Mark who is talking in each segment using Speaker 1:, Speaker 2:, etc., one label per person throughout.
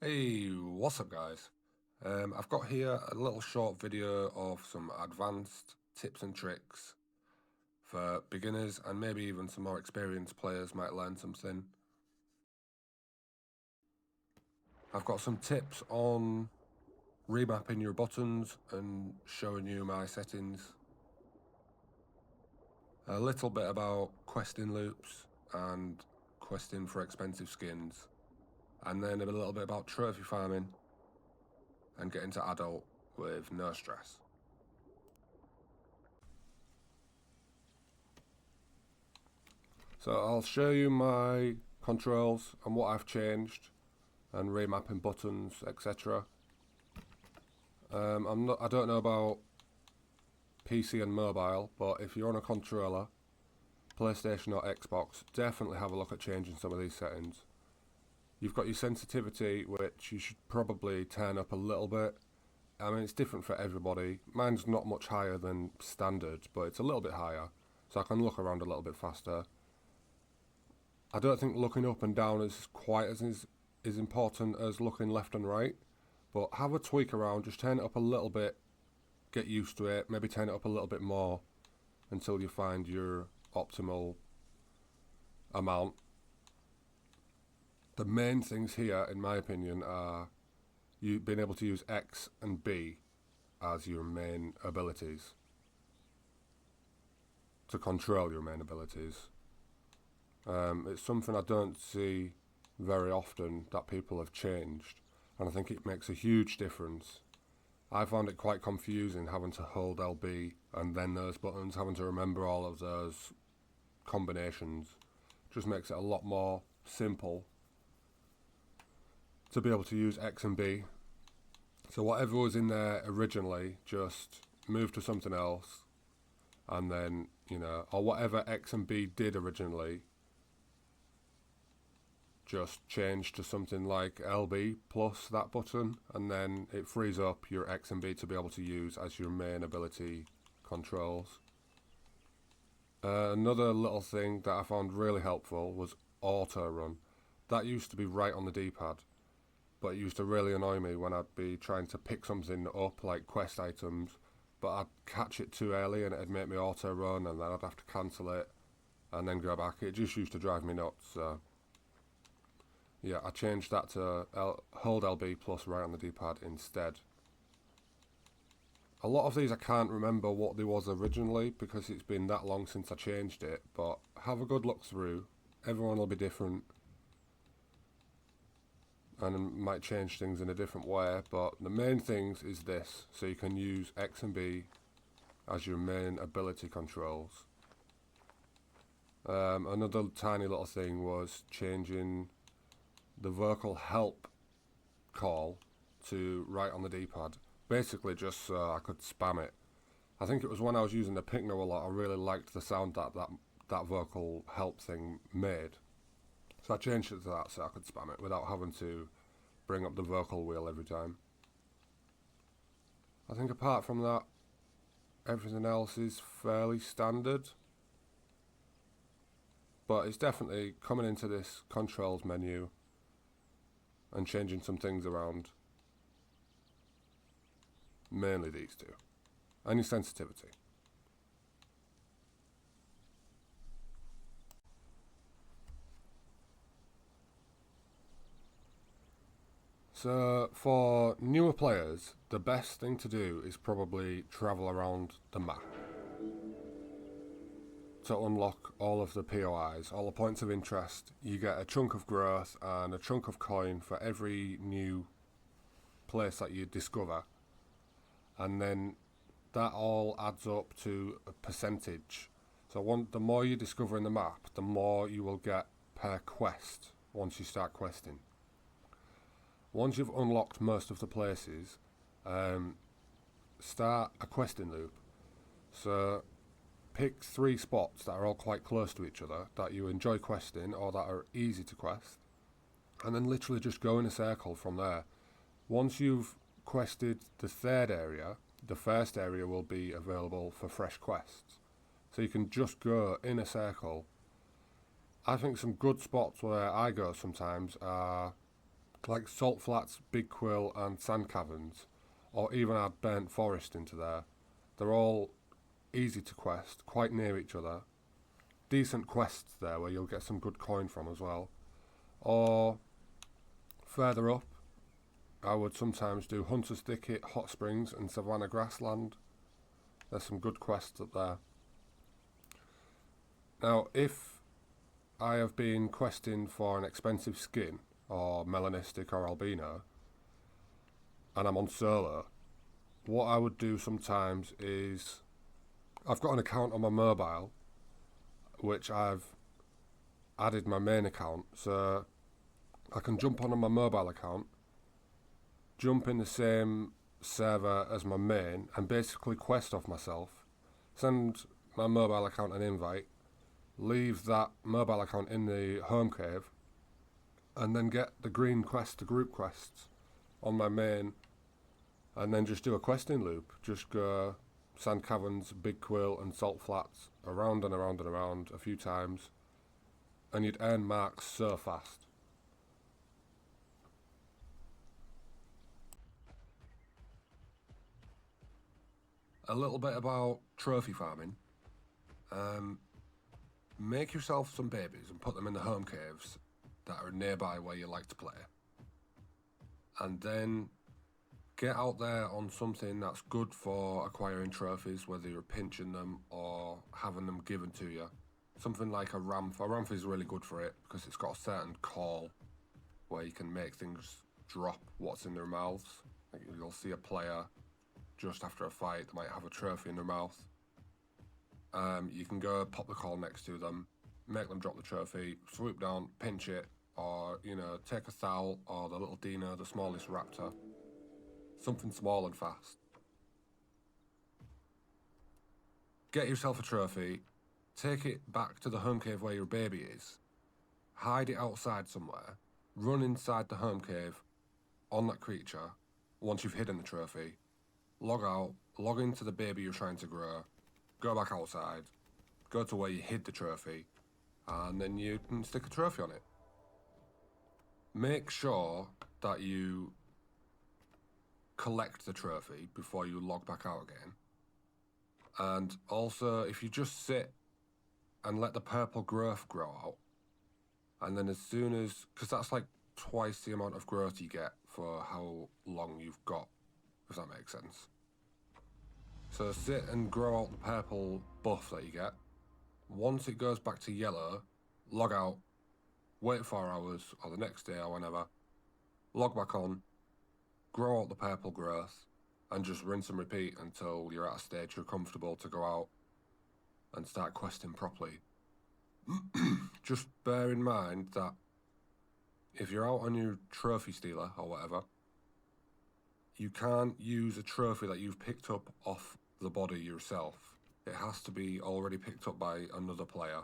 Speaker 1: Hey, what's up guys? I've got here a little short video of some advanced tips and tricks for beginners and maybe even some more experienced players might learn something. I've got some tips on remapping your buttons and showing you my settings. A little bit about questing loops and questing for expensive skins. And then a little bit about trophy farming and getting to adult with no stress. So I'll show you my controls and what I've changed and remapping buttons, etc. I don't know about PC and mobile, but if you're on a controller, PlayStation or Xbox, definitely have a look at changing some of these settings. You've got your sensitivity, which you should probably turn up a little bit. I mean, it's different for everybody. Mine's not much higher than standard, but it's a little bit higher, so I can look around a little bit faster. I don't think looking up and down is quite as important as looking left and right, but have a tweak around, just turn it up a little bit, get used to it, maybe turn it up a little bit more until you find your optimal amount. The main things here, in my opinion, are you being able to use X and B as your main abilities to control your main abilities. It's something I don't see very often that people have changed, and I think it makes a huge difference. I found it quite confusing having to hold LB and then those buttons, having to remember all of those combinations. Just makes it a lot more simple to be able to use X and B. So whatever was in there originally, just move to something else, and then, or whatever X and B did originally, just change to something like LB plus that button, and then it frees up your X and B to be able to use as your main ability controls. Another little thing that I found really helpful was auto run. That used to be right on the D-pad, but it used to really annoy me when I'd be trying to pick something up like quest items, but I'd catch it too early and it'd make me auto run, and then I'd have to cancel it and then go back. It just used to drive me nuts. So yeah, I changed that to hold LB plus right on the D-pad instead. A lot of these I can't remember what they was originally because it's been that long since I changed it, but have a good look through. Everyone will be different and might change things in a different way, but the main things is this, so you can use X and B as your main ability controls. Another tiny little thing was changing the vocal help call to right on the D-pad, basically just so I could spam it. I think it was when I was using the Picno a lot, I really liked the sound that vocal help thing made. So I changed it to that so I could spam it without having to bring up the vocal wheel every time. I think apart from that, everything else is fairly standard. But it's definitely coming into this controls menu and changing some things around. Mainly these two. And your sensitivity. So for newer players, the best thing to do is probably travel around the map to unlock all of the POIs, all the points of interest. You get a chunk of growth and a chunk of coin for every new place that you discover, and then that all adds up to a percentage. So the more you discover in the map, the more you will get per quest once you start questing. Once you've unlocked most of the places, start a questing loop. So pick 3 spots that are all quite close to each other that you enjoy questing or that are easy to quest, and then literally just go in a circle from there. Once you've quested the third area, the first area will be available for fresh quests. So you can just go in a circle. I think some good spots where I go sometimes are like Salt Flats, Big Quill, and Sand Caverns, or even add Burnt Forest into there. They're all easy to quest, quite near each other. Decent quests there where you'll get some good coin from as well. Or further up, I would sometimes do Hunter's Thicket, Hot Springs, and Savannah Grassland. There's some good quests up there. Now, if I have been questing for an expensive skin, or melanistic or albino, and I'm on solo, what I would do sometimes is I've got an account on my mobile which I've added my main account, so I can jump on my mobile account, jump in the same server as my main, and basically quest off myself, send my mobile account an invite, leave that mobile account in the home cave, and then get the green quest, the group quests, on my main, and then just do a questing loop. Just go Sand Caverns, Big Quill, and Salt Flats around and around and around a few times, and you'd earn marks so fast. A little bit about trophy farming. Make yourself some babies and put them in the home caves that are nearby where you like to play. And then get out there on something that's good for acquiring trophies, whether you're pinching them or having them given to you. Something like a Ramp. A Ramp is really good for it because it's got a certain call where you can make things drop what's in their mouths. Like you'll see a player just after a fight, they might have a trophy in their mouth. You can go pop the call next to them, make them drop the trophy, swoop down, pinch it, or, take a Thal or the little Dino, the smallest raptor. Something small and fast. Get yourself a trophy, take it back to the home cave where your baby is, hide it outside somewhere, run inside the home cave on that creature once you've hidden the trophy, log out, log into the baby you're trying to grow, go back outside, go to where you hid the trophy, and then you can stick a trophy on it. Make sure that you collect the trophy before you log back out again. And also, if you just sit and let the purple growth grow out, and then as soon as, because that's like twice the amount of growth you get for how long you've got, if that makes sense. So sit and grow out the purple buff that you get. Once it goes back to yellow, log out, wait 4 hours, or the next day or whenever, log back on, grow out the purple growth, and just rinse and repeat until you're at a stage you're comfortable to go out and start questing properly. Just bear in mind that if you're out on your trophy stealer or whatever, you can't use a trophy that you've picked up off the body yourself. It has to be already picked up by another player.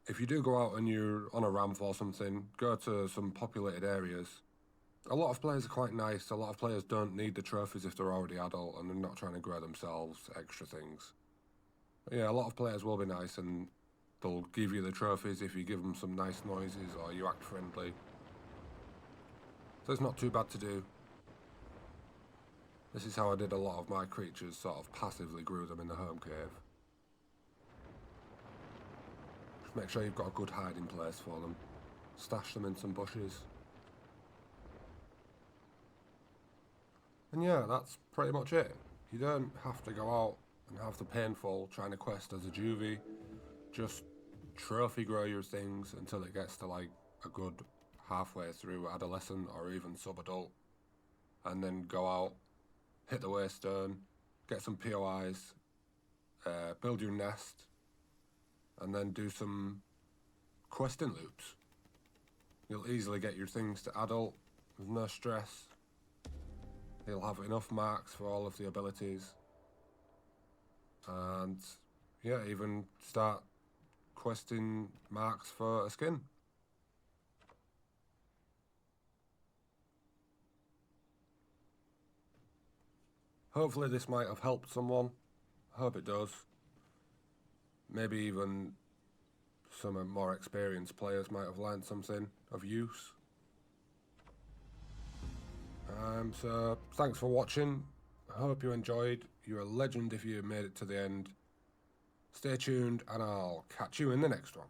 Speaker 1: If you do go out and you're on a ramp or something, go to some populated areas. A lot of players are quite nice. A lot of players don't need the trophies if they're already adult and they're not trying to grow themselves extra things. But yeah, a lot of players will be nice and they'll give you the trophies if you give them some nice noises or you act friendly. So it's not too bad to do. This is how I did a lot of my creatures, sort of passively grew them in the home cave. Just make sure you've got a good hiding place for them. Stash them in some bushes. And yeah, that's pretty much it. You don't have to go out and have the painful trying to quest as a juvie. Just trophy grow your things until it gets to like a good halfway through adolescent or even sub-adult. And then go out, hit the waystone, get some POIs, build your nest, and then do some questing loops. You'll easily get your things to adult with no stress. You'll have enough marks for all of the abilities. And yeah, even start questing marks for a skin. Hopefully this might have helped someone. I hope it does. Maybe even some more experienced players might have learned something of use. So thanks for watching. I hope you enjoyed. You're a legend if you made it to the end. Stay tuned and I'll catch you in the next one.